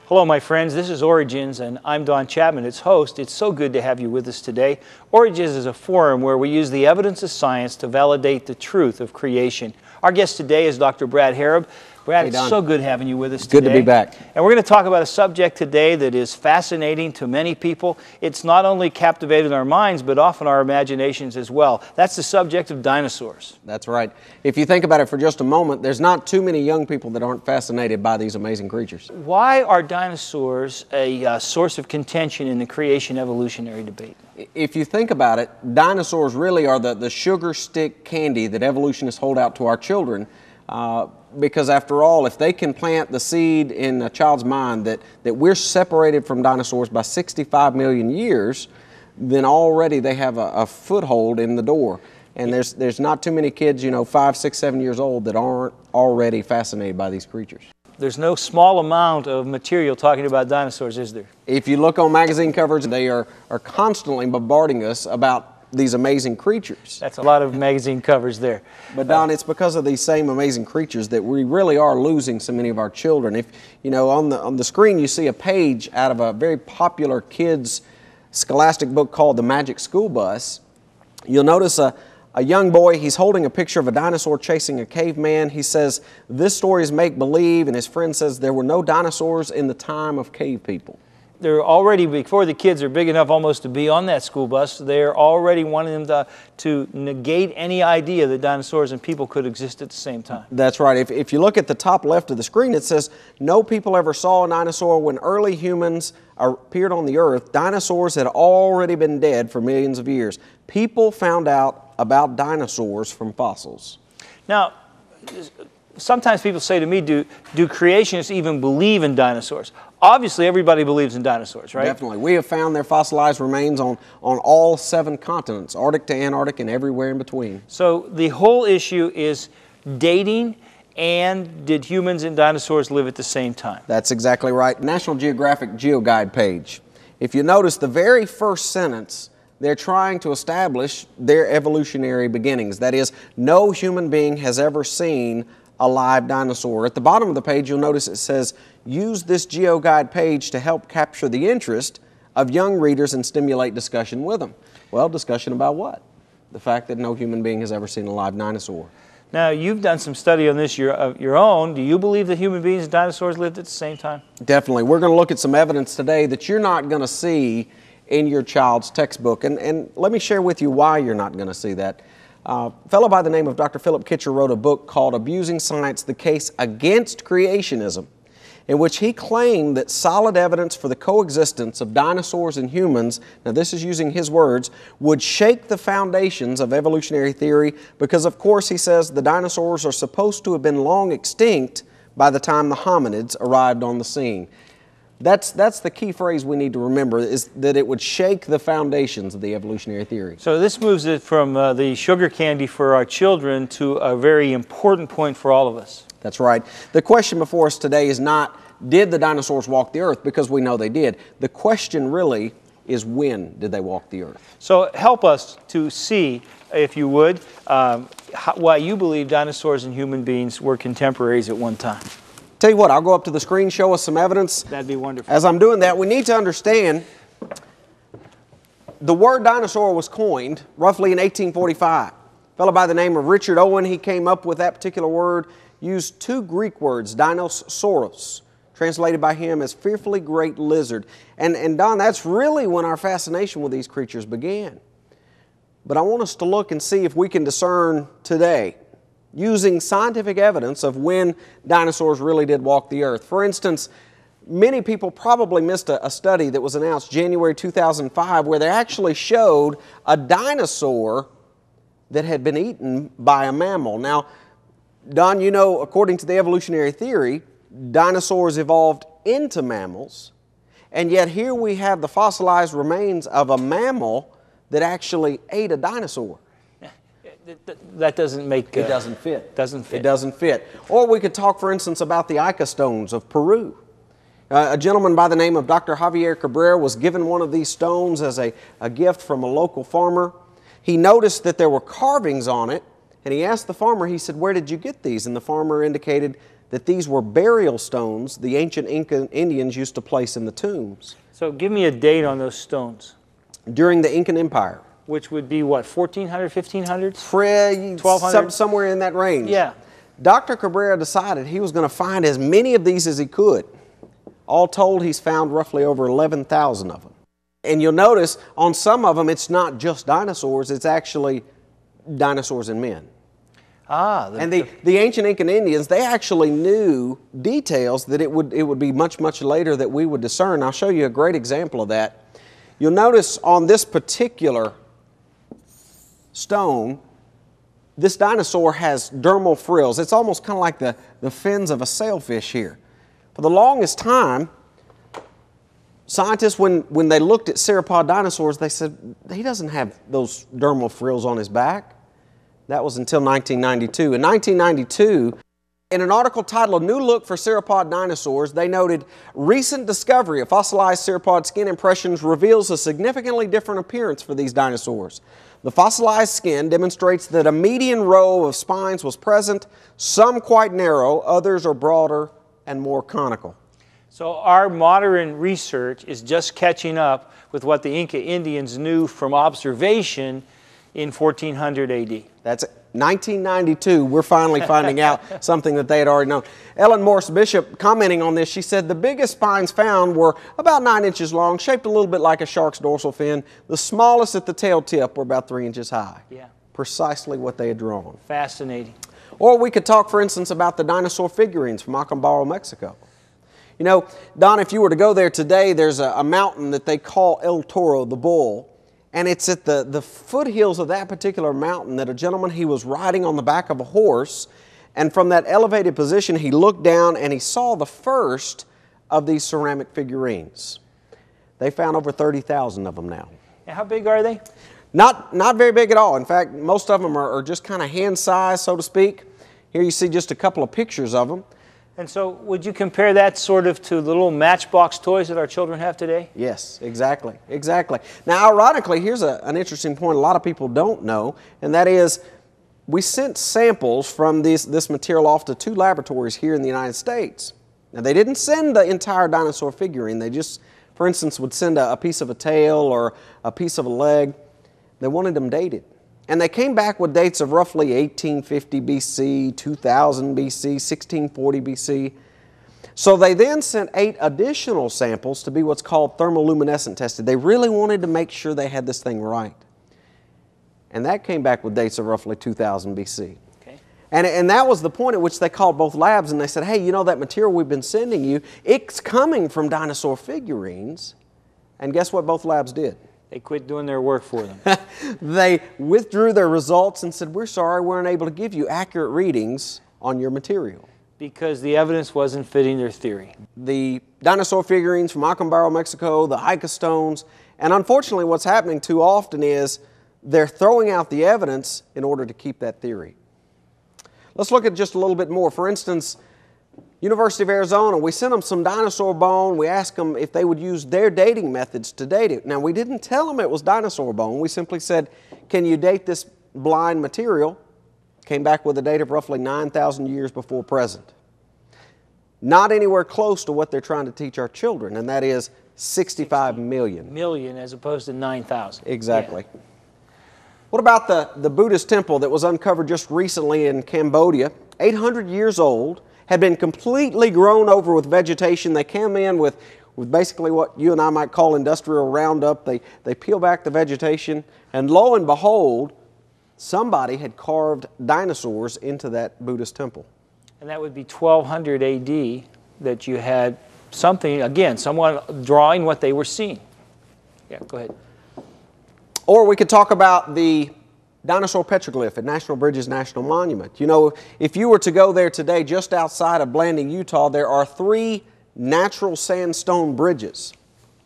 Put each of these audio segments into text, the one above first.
Hello, my friends. This is Origins, and I'm Don Chapman, its host. It's so good to have you with us today. Origins is a forum where we use the evidence of science to validate the truth of creation. Our guest today is Dr. Brad Harrub. Brad, hey, it's so good having you with us today. Good to be back. And we're going to talk about a subject today that is fascinating to many people. It's not only captivated our minds, but often our imaginations as well. That's the subject of dinosaurs. That's right. If you think about it for just a moment, there's not too many young people that aren't fascinated by these amazing creatures. Why are dinosaurs a source of contention in the creation-evolutionary debate? If you think about it, dinosaurs really are the sugar stick candy that evolutionists hold out to our children. Because after all, if they can plant the seed in a child's mind that we're separated from dinosaurs by 65 million years, then already they have a foothold in the door. And there's not too many kids, 5, 6, 7 years old that aren't already fascinated by these creatures. There's no small amount of material talking about dinosaurs, is there? If you look on magazine covers, they are constantly bombarding us about these amazing creatures. That's a lot of magazine covers there. But Don, it's because of these same amazing creatures that we really are losing so many of our children. If on the screen you see a page out of a very popular kids scholastic book called The Magic School Bus, you'll notice a young boy, he's holding a picture of a dinosaur chasing a caveman. He says, "This story is make-believe," and his friend says, "There were no dinosaurs in the time of cave people." They're already, before the kids are big enough almost to be on that school bus, they're already wanting them to negate any idea that dinosaurs and people could exist at the same time. That's right. If you look at the top left of the screen, it says, "No people ever saw a dinosaur when early humans appeared on the earth. Dinosaurs had already been dead for millions of years. People found out about dinosaurs from fossils." Now, sometimes people say to me, do creationists even believe in dinosaurs? Obviously, everybody believes in dinosaurs, right? Definitely. We have found their fossilized remains on all 7 continents, Arctic to Antarctic and everywhere in between. So the whole issue is dating, and did humans and dinosaurs live at the same time? That's exactly right. National Geographic GeoGuide page. If you notice the very first sentence, they're trying to establish their evolutionary beginnings. That is, no human being has ever seen a live dinosaur. At the bottom of the page, you'll notice it says, "Use this GeoGuide page to help capture the interest of young readers and stimulate discussion with them." Well, discussion about what? The fact that no human being has ever seen a live dinosaur. Now, you've done some study on this of your own. Do you believe that human beings and dinosaurs lived at the same time? Definitely. We're going to look at some evidence today that you're not going to see in your child's textbook. And let me share with you why you're not going to see that. A fellow by the name of Dr. Philip Kitcher wrote a book called Abusing Science, the Case Against Creationism, in which he claimed that solid evidence for the coexistence of dinosaurs and humans, now this is using his words, would shake the foundations of evolutionary theory because, of course, he says the dinosaurs are supposed to have been long extinct by the time the hominids arrived on the scene. That's the key phrase we need to remember, is that it would shake the foundations of the evolutionary theory. So this moves it from the sugar candy for our children to a very important point for all of us. That's right. The question before us today is not, did the dinosaurs walk the earth? Because we know they did. The question really is, when did they walk the earth? So help us to see, if you would, why you believe dinosaurs and human beings were contemporaries at one time. Tell you what, I'll go up to the screen, show us some evidence. That'd be wonderful. As I'm doing that, we need to understand the word dinosaur was coined roughly in 1845. A fellow by the name of Richard Owen, he came up with that particular word, used 2 Greek words, Dinosaurus, translated by him as fearfully great lizard. And Don, that's really when our fascination with these creatures began. But I want us to look and see if we can discern today, using scientific evidence, of when dinosaurs really did walk the earth. For instance, many people probably missed a study that was announced January 2005 where they actually showed a dinosaur that had been eaten by a mammal. Now, Don, you know, according to the evolutionary theory, dinosaurs evolved into mammals, and yet here we have the fossilized remains of a mammal that actually ate a dinosaur. That doesn't make... it doesn't fit. Doesn't fit. It doesn't fit. Or we could talk, for instance, about the Ica stones of Peru. A gentleman by the name of Dr. Javier Cabrera was given one of these stones as a gift from a local farmer. He noticed that there were carvings on it, and he asked the farmer, he said, "Where did you get these?" And the farmer indicated that these were burial stones the ancient Inca Indians used to place in the tombs. So give me a date on those stones. During the Incan Empire. Which would be what, 1400, 1500s? 1200? Somewhere in that range. Yeah. Dr. Cabrera decided he was going to find as many of these as he could. All told, he's found roughly over 11,000 of them. And you'll notice on some of them, it's not just dinosaurs, it's actually dinosaurs and men. And the ancient Incan Indians, they actually knew details that it would be much, much later that we would discern. I'll show you a great example of that. You'll notice on this particular stone, this dinosaur has dermal frills. It's almost kind of like the fins of a sailfish here. For the longest time, scientists, when they looked at sauropod dinosaurs, they said, he doesn't have those dermal frills on his back. That was until 1992. In 1992, in an article titled "New Look for Sauropod Dinosaurs," they noted, recent discovery of fossilized sauropod skin impressions reveals a significantly different appearance for these dinosaurs. The fossilized skin demonstrates that a median row of spines was present, some quite narrow, others are broader and more conical. So our modern research is just catching up with what the Inca Indians knew from observation in 1400 AD. That's 1992, we're finally finding out something that they had already known. Ellen Morse Bishop, commenting on this, she said the biggest spines found were about 9 inches long, shaped a little bit like a shark's dorsal fin. The smallest at the tail tip were about 3 inches high. Yeah. Precisely what they had drawn. Fascinating. Or we could talk, for instance, about the dinosaur figurines from Acambaro, Mexico. You know, Don, if you were to go there today, there's a mountain that they call El Toro, the bull. And it's at the foothills of that particular mountain that a gentleman, he was riding on the back of a horse, and from that elevated position he looked down and he saw the first of these ceramic figurines. They found over 30,000 of them now. And how big are they? Not very big at all. In fact, most of them are just kind of hand-sized, so to speak. Here you see just a couple of pictures of them. And so would you compare that sort of to the little matchbox toys that our children have today? Yes, exactly, exactly. Now, ironically, here's an interesting point a lot of people don't know, and that is we sent samples from this material off to 2 laboratories here in the United States. Now, they didn't send the entire dinosaur figurine. They just, for instance, would send a piece of a tail or a piece of a leg. They wanted them dated. And they came back with dates of roughly 1850 BC, 2000 BC, 1640 BC. So they then sent 8 additional samples to be what's called thermoluminescent tested. They really wanted to make sure they had this thing right. And that came back with dates of roughly 2000 BC. Okay. And that was the point at which they called both labs and they said, hey, you know that material we've been sending you, it's coming from dinosaur figurines. And guess what both labs did? They quit doing their work for them. They withdrew their results and said, we're sorry, we weren't able to give you accurate readings on your material. Because the evidence wasn't fitting their theory. The dinosaur figurines from Acambaro, Mexico, the Ica stones, and unfortunately what's happening too often is they're throwing out the evidence in order to keep that theory. Let's look at just a little bit more. For instance, University of Arizona, we sent them some dinosaur bone. We asked them if they would use their dating methods to date it. Now, we didn't tell them it was dinosaur bone. We simply said, can you date this blind material? Came back with a date of roughly 9,000 years before present. Not anywhere close to what they're trying to teach our children, and that is 65 million. Million as opposed to 9,000. Exactly. Yeah. What about the Buddhist temple that was uncovered just recently in Cambodia? 800 years old. Had been completely grown over with vegetation. They came in with basically what you and I might call industrial Roundup. They peel back the vegetation, and lo and behold, somebody had carved dinosaurs into that Buddhist temple. And that would be 1200 AD that you had something, again, someone drawing what they were seeing. Yeah, go ahead. Or we could talk about the dinosaur petroglyph at National Bridges National Monument. You know, if you were to go there today, just outside of Blanding, Utah, there are 3 natural sandstone bridges,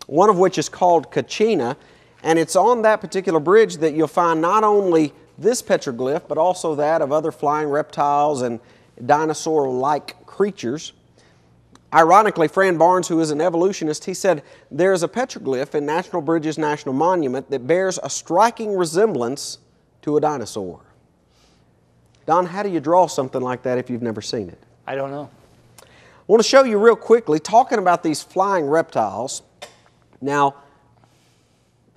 one of which is called Kachina, and it's on that particular bridge that you'll find not only this petroglyph, but also that of other flying reptiles and dinosaur-like creatures. Ironically, Fran Barnes, who is an evolutionist, he said there is a petroglyph in National Bridges National Monument that bears a striking resemblance to a dinosaur. Don, how do you draw something like that if you've never seen it? I don't know. want to show you real quickly, talking about these flying reptiles. Now,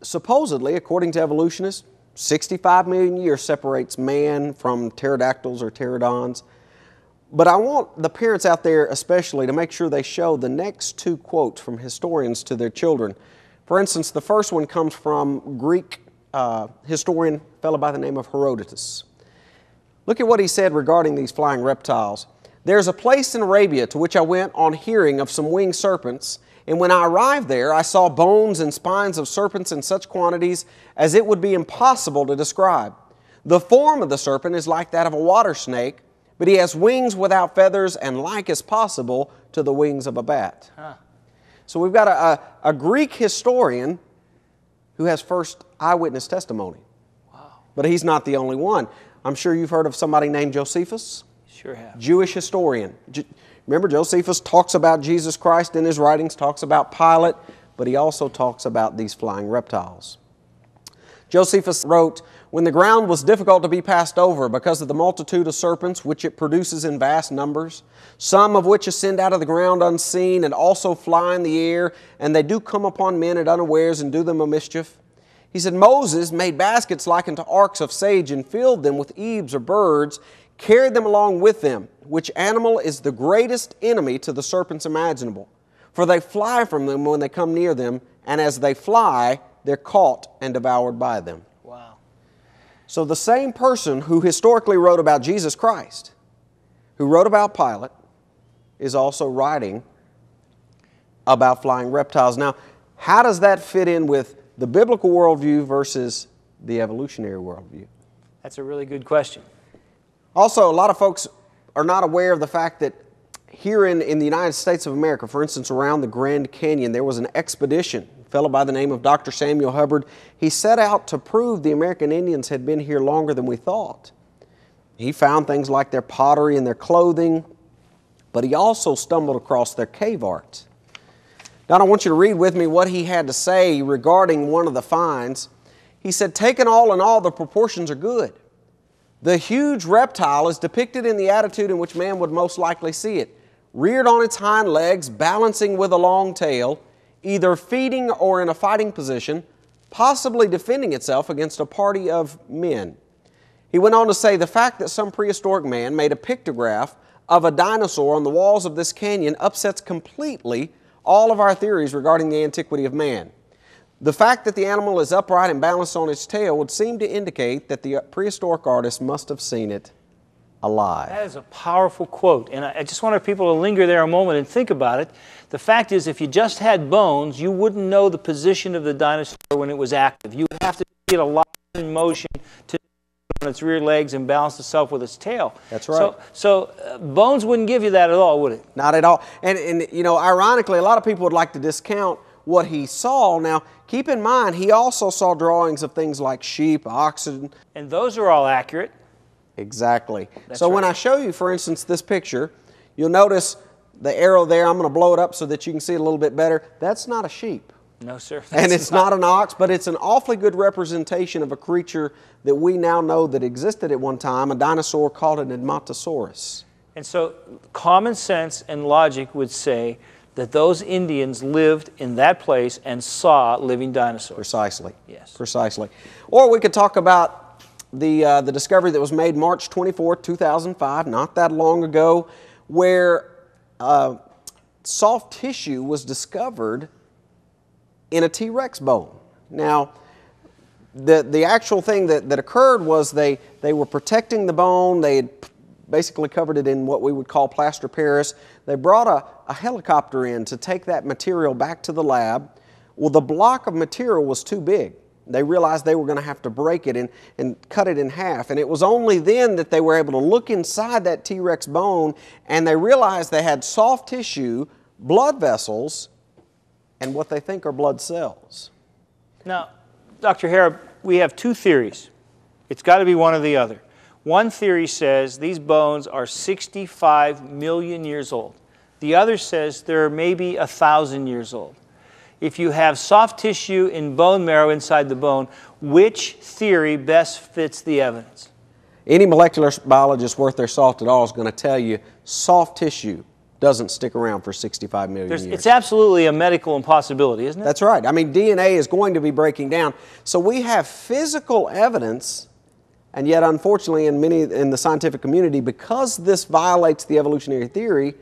supposedly, according to evolutionists, 65 million years separates man from pterodactyls or pterodons. But I want the parents out there especially to make sure they show the next two quotes from historians to their children. For instance, the first one comes from Greek historian, a fellow by the name of Herodotus. Look at what he said regarding these flying reptiles. "There's a place in Arabia to which I went on hearing of some winged serpents, and when I arrived there, I saw bones and spines of serpents in such quantities as it would be impossible to describe. The form of the serpent is like that of a water snake, but he has wings without feathers and like as possible to the wings of a bat." So we've got a Greek historian who has first eyewitness testimony. Wow. But he's not the only one. I'm sure you've heard of somebody named Josephus. Sure have. Jewish historian. Remember, Josephus talks about Jesus Christ in his writings, talks about Pilate, but he also talks about these flying reptiles. Josephus wrote, "When the ground was difficult to be passed over because of the multitude of serpents which it produces in vast numbers, some of which ascend out of the ground unseen and also fly in the air, and they do come upon men at unawares and do them a mischief. He said, Moses made baskets like unto arks of sage and filled them with eaves or birds, carried them along with them, which animal is the greatest enemy to the serpents imaginable. For they fly from them when they come near them, and as they fly, they're caught and devoured by them." Wow. So the same person who historically wrote about Jesus Christ, who wrote about Pilate, is also writing about flying reptiles. Now, how does that fit in with the biblical worldview versus the evolutionary worldview? That's a really good question. Also, a lot of folks are not aware of the fact that here in the United States of America, for instance, around the Grand Canyon, there was an expedition. A fellow by the name of Dr. Samuel Hubbard. He set out to prove the American Indians had been here longer than we thought. He found things like their pottery and their clothing, but he also stumbled across their cave art. Now, I want you to read with me what he had to say regarding one of the finds. He said, "Taken all in all, the proportions are good. The huge reptile is depicted in the attitude in which man would most likely see it, reared on its hind legs, balancing with a long tail, either feeding or in a fighting position, possibly defending itself against a party of men." He went on to say, "The fact that some prehistoric man made a pictograph of a dinosaur on the walls of this canyon upsets completely all of our theories regarding the antiquity of man. The fact that the animal is upright and balanced on its tail would seem to indicate that the prehistoric artist must have seen it alive." That is a powerful quote, and I just want people to linger there a moment and think about it. The fact is, if you just had bones, you wouldn't know the position of the dinosaur when it was active. You would have to get a lot in motion to on its rear legs and balance itself with its tail. That's right. So bones wouldn't give you that at all, would it? Not at all. And you know, ironically, a lot of people would like to discount what he saw. Now, keep in mind, he also saw drawings of things like sheep, oxen. And those are all accurate. Exactly. That's so right. when I show you, for instance, this picture, you'll notice the arrow there. I'm going to blow it up so that you can see it a little bit better. That's not a sheep. No, sir. And it's not an ox, but it's an awfully good representation of a creature that we now know that existed at one time, a dinosaur called an Edmontosaurus. And so common sense and logic would say that those Indians lived in that place and saw living dinosaurs. Precisely. Yes. Precisely. Or we could talk about the discovery that was made March 24, 2005, not that long ago, where soft tissue was discovered in a T-Rex bone. Now, the actual thing that occurred was they were protecting the bone. They had basically covered it in what we would call plaster Paris. They brought a helicopter in to take that material back to the lab. Well, the block of material was too big. They realized they were going to have to break it and cut it in half. And it was only then that they were able to look inside that T-Rex bone, and they realized they had soft tissue, blood vessels, and what they think are blood cells. Now, Dr. Harrub, we have two theories. It's got to be one or the other. One theory says these bones are 65 million years old. The other says they're maybe 1,000 years old. If you have soft tissue and bone marrow inside the bone, which theory best fits the evidence? Any molecular biologist worth their salt at all is going to tell you soft tissue doesn't stick around for 65 million years. It's absolutely a medical impossibility, isn't it? That's right. I mean, DNA is going to be breaking down. So we have physical evidence, and yet unfortunately in the scientific community, because this violates the evolutionary theory,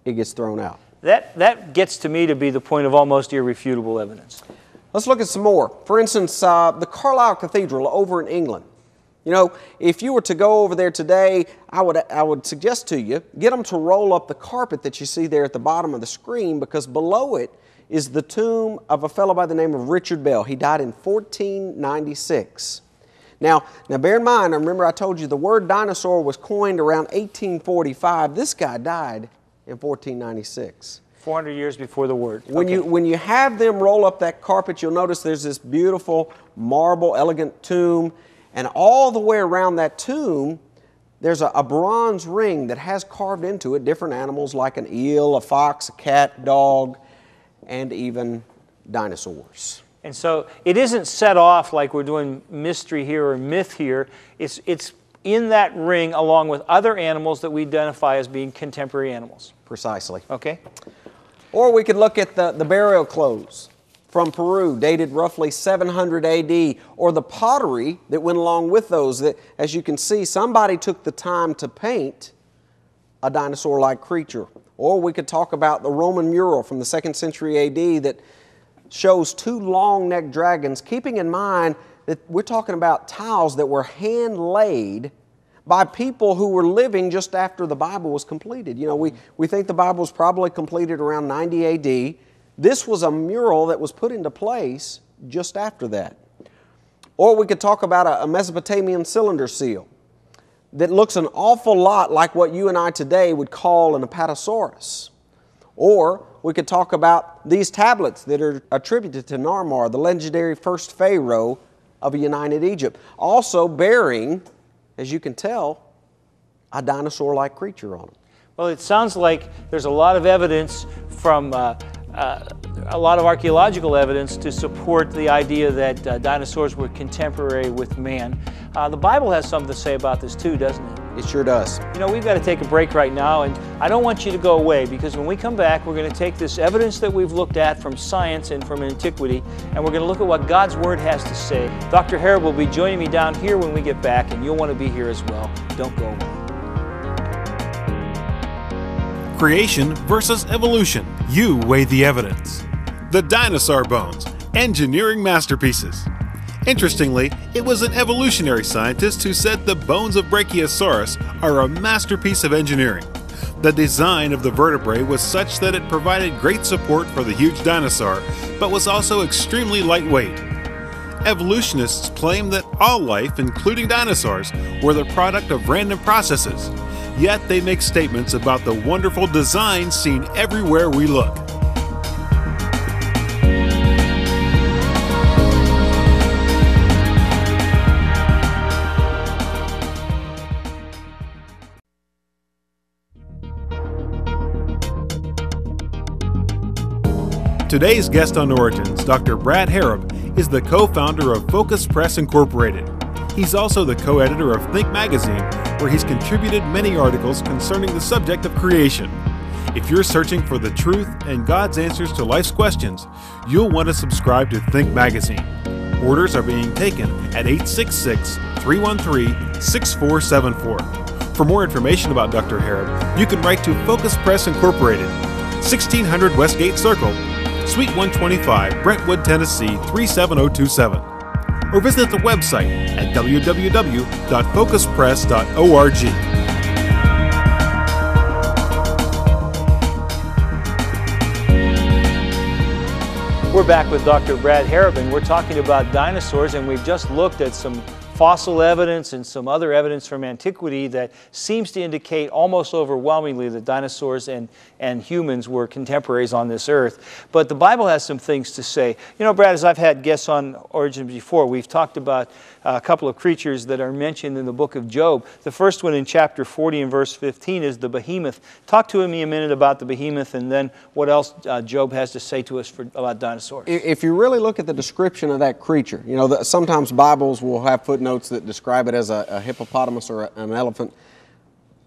it gets thrown out. That gets to me to be the point of almost irrefutable evidence. Let's look at some more. For instance, the Carlisle Cathedral over in England. You know, if you were to go over there today, I would suggest to you, get them to roll up the carpet that you see there at the bottom of the screen, because below it is the tomb of a fellow by the name of Richard Bell. He died in 1496. Now bear in mind, remember I told you the word dinosaur was coined around 1845. This guy died in 1496. 400 years before the word. When you have them roll up that carpet, you'll notice there's this beautiful marble, elegant tomb, and all the way around that tomb, there's a bronze ring that has carved into it different animals like an eel, a fox, a cat, dog, and even dinosaurs. And so it isn't set off like we're doing mystery here or myth here. It's in that ring along with other animals that we identify as being contemporary animals. Precisely. Okay. Or we could look at the burial clothes from Peru, dated roughly 700 AD, or the pottery that went along with those. That, as you can see, somebody took the time to paint a dinosaur-like creature. Or we could talk about the Roman mural from the 2nd century AD that shows two long-necked dragons, keeping in mind that we're talking about tiles that were hand-laid by people who were living just after the Bible was completed. You know, we think the Bible was probably completed around 90 AD. This was a mural that was put into place just after that. Or we could talk about a Mesopotamian cylinder seal that looks an awful lot like what you and I today would call an Apatosaurus. Or we could talk about these tablets that are attributed to Narmer, the legendary first pharaoh of a united Egypt, also bearing, as you can tell, a dinosaur-like creature on them. Well, it sounds like there's a lot of evidence from a lot of archaeological evidence to support the idea that dinosaurs were contemporary with man. The Bible has something to say about this too, doesn't it? It sure does. You know, we've got to take a break right now, and I don't want you to go away, because when we come back, we're going to take this evidence that we've looked at from science and from antiquity, and we're going to look at what God's Word has to say. Dr. Harrub will be joining me down here when we get back, and you'll want to be here as well. Don't go away. Creation versus evolution. You weigh the evidence. The dinosaur bones, engineering masterpieces. Interestingly, it was an evolutionary scientist who said the bones of Brachiosaurus are a masterpiece of engineering. The design of the vertebrae was such that it provided great support for the huge dinosaur, but was also extremely lightweight. Evolutionists claim that all life, including dinosaurs, were the product of random processes. Yet they make statements about the wonderful design seen everywhere we look. Today's guest on Origins, Dr. Brad Harrub, is the co-founder of Focus Press Incorporated. He's also the co-editor of Think Magazine, where he's contributed many articles concerning the subject of creation. If you're searching for the truth and God's answers to life's questions, you'll want to subscribe to Think Magazine. Orders are being taken at 866-313-6474. For more information about Dr. Harrub, you can write to Focus Press Incorporated, 1600 Westgate Circle, Suite 125, Brentwood, Tennessee 37027. Or visit the website at www.focuspress.org. We're back with Dr. Brad Harrub, and we're talking about dinosaurs, and we've just looked at some fossil evidence and some other evidence from antiquity that seems to indicate almost overwhelmingly that dinosaurs and humans were contemporaries on this earth. But the Bible has some things to say. You know, Brad, as I've had guests on Origins before, we've talked about a couple of creatures that are mentioned in the book of Job. The first one in chapter 40 and verse 15 is the behemoth. Talk to me a minute about the behemoth, and then what else Job has to say to us about dinosaurs. If you really look at the description of that creature, you know, sometimes Bibles will have footnotes that describe it as a hippopotamus or an elephant.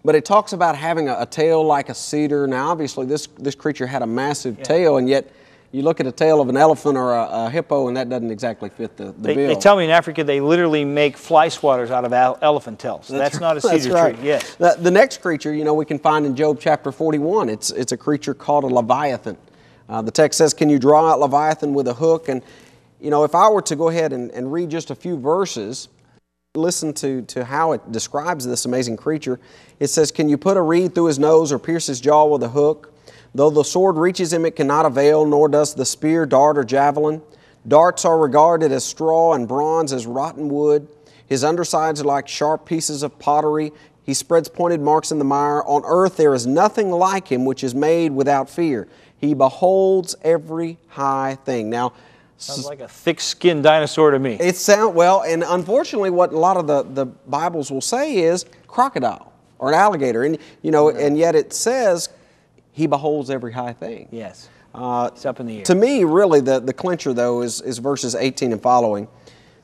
but it talks about having a tail like a cedar. Now, obviously, this creature had a massive tail, and yet you look at a tail of an elephant or a hippo, and that doesn't exactly fit the bill. They tell me in Africa they literally make fly swatters out of elephant tails. That's not a cedar right. tree. Yes. The next creature, we can find in Job chapter 41. It's a creature called a Leviathan. The text says, "Can you draw out Leviathan with a hook?" And if I were to go ahead and read just a few verses, listen to how it describes this amazing creature. It says, "Can you put a reed through his nose or pierce his jaw with a hook? Though the sword reaches him, it cannot avail, nor does the spear, dart, or javelin. Darts are regarded as straw, and bronze as rotten wood. His undersides are like sharp pieces of pottery. He spreads pointed marks in the mire. On earth there is nothing like him which is made without fear. He beholds every high thing." Now, sounds like a thick-skinned dinosaur to me. Well, and unfortunately what a lot of the Bibles will say is crocodile or an alligator. And, and yet it says he beholds every high thing. Yes, it's up in the air. To me, really, the clincher, though, is verses 18 and following.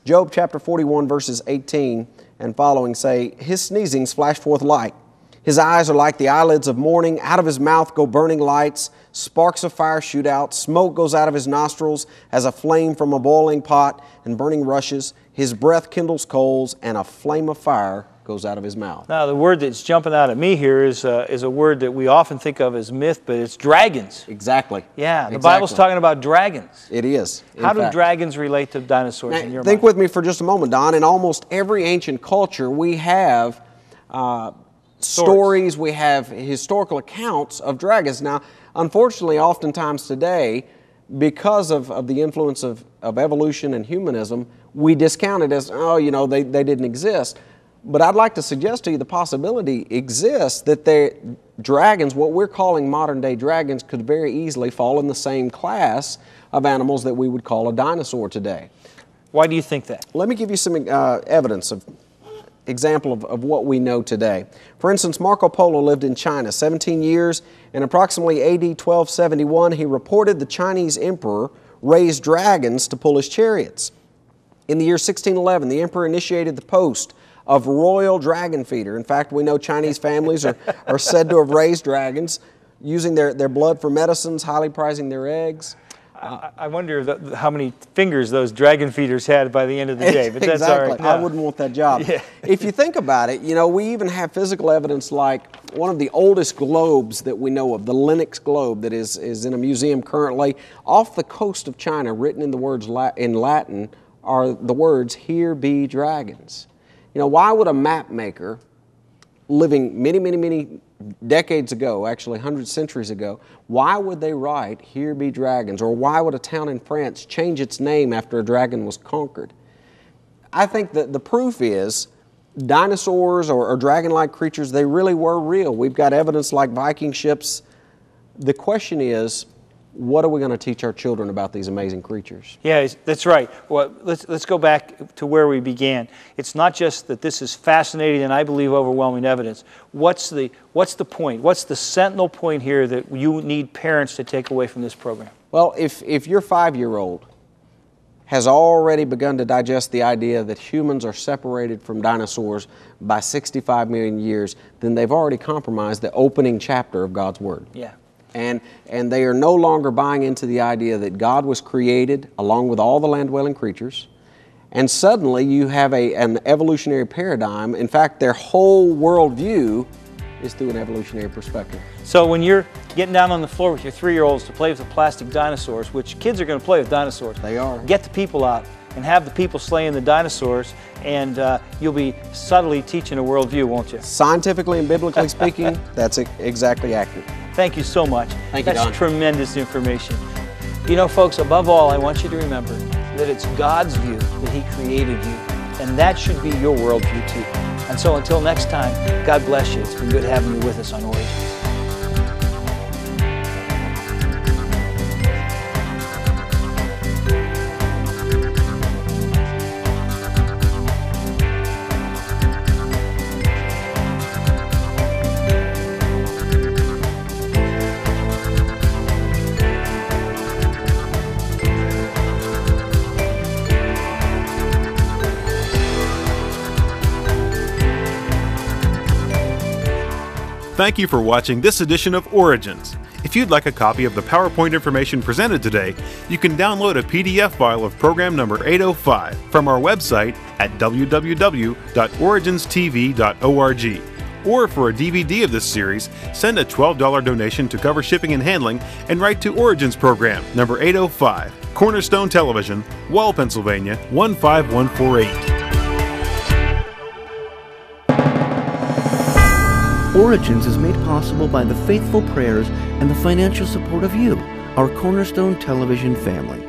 Job chapter 41, verses 18 and following say, "His sneezings flash forth light. His eyes are like the eyelids of morning. Out of his mouth go burning lights. Sparks of fire shoot out. Smoke goes out of his nostrils as a flame from a boiling pot and burning rushes. His breath kindles coals, and a flame of fire goes out of his mouth." Now, the word that's jumping out at me here is a word that we often think of as myth, but it's dragons. Exactly. Yeah, the Bible's talking about dragons. It is. How do dragons relate to dinosaurs in your mind? Think with me for just a moment, Don. In almost every ancient culture, we have stories, we have historical accounts of dragons. Now, unfortunately, oftentimes today, because of the influence of evolution and humanism, we discount it as, they didn't exist. But I'd like to suggest to you the possibility exists that dragons, what we're calling modern day dragons, could very easily fall in the same class of animals that we would call a dinosaur today. Why do you think that? Let me give you some evidence example of what we know today. For instance, Marco Polo lived in China 17 years, and approximately AD 1271, he reported the Chinese emperor raised dragons to pull his chariots. In the year 1611, the emperor initiated the post of royal dragon feeder. In fact, we know Chinese families are said to have raised dragons, using their blood for medicines, highly prizing their eggs. I wonder how many fingers those dragon feeders had by the end of the day, but that's all right. I wouldn't want that job. Yeah. If you think about it, we even have physical evidence like one of the oldest globes that we know of, the Lenox globe that is in a museum currently off the coast of China. Written in the words in Latin are the words, "Here be dragons." Why would a map maker living many, many, many decades ago, actually 100 centuries ago, why would they write, "Here be dragons"? Or why would a town in France change its name after a dragon was conquered? I think that the proof is dinosaurs or dragon-like creatures, they really were real. We've got evidence like Viking ships. The question is, what are we going to teach our children about these amazing creatures? Yeah, that's right. Well, let's go back to where we began. It's not just that this is fascinating and I believe overwhelming evidence. What's the point? What's the sentinel point here that you need parents to take away from this program? Well, if your 5-year-old has already begun to digest the idea that humans are separated from dinosaurs by 65 million years, then they've already compromised the opening chapter of God's Word. Yeah. And they are no longer buying into the idea that God was created along with all the land-dwelling creatures, and suddenly you have an evolutionary paradigm. In fact, their whole worldview is through an evolutionary perspective. So when you're getting down on the floor with your 3-year-olds to play with the plastic dinosaurs, which kids are going to play with dinosaurs. They are. Get the people out and have the people slaying the dinosaurs, and you'll be subtly teaching a worldview, won't you? Scientifically and biblically speaking, that's exactly accurate. Thank you so much. Thank you, Don. That's tremendous information. Folks, above all, I want you to remember that it's God's view that He created you, and that should be your worldview too. And so until next time, God bless you. It's been good having you with us on Origins. Thank you for watching this edition of Origins. If you'd like a copy of the PowerPoint information presented today, you can download a PDF file of program number 805 from our website at www.originstv.org. Or for a DVD of this series, send a $12 donation to cover shipping and handling and write to Origins Program number 805, Cornerstone Television, Wall, Pennsylvania 15148. Origins is made possible by the faithful prayers and the financial support of you, our Cornerstone Television family.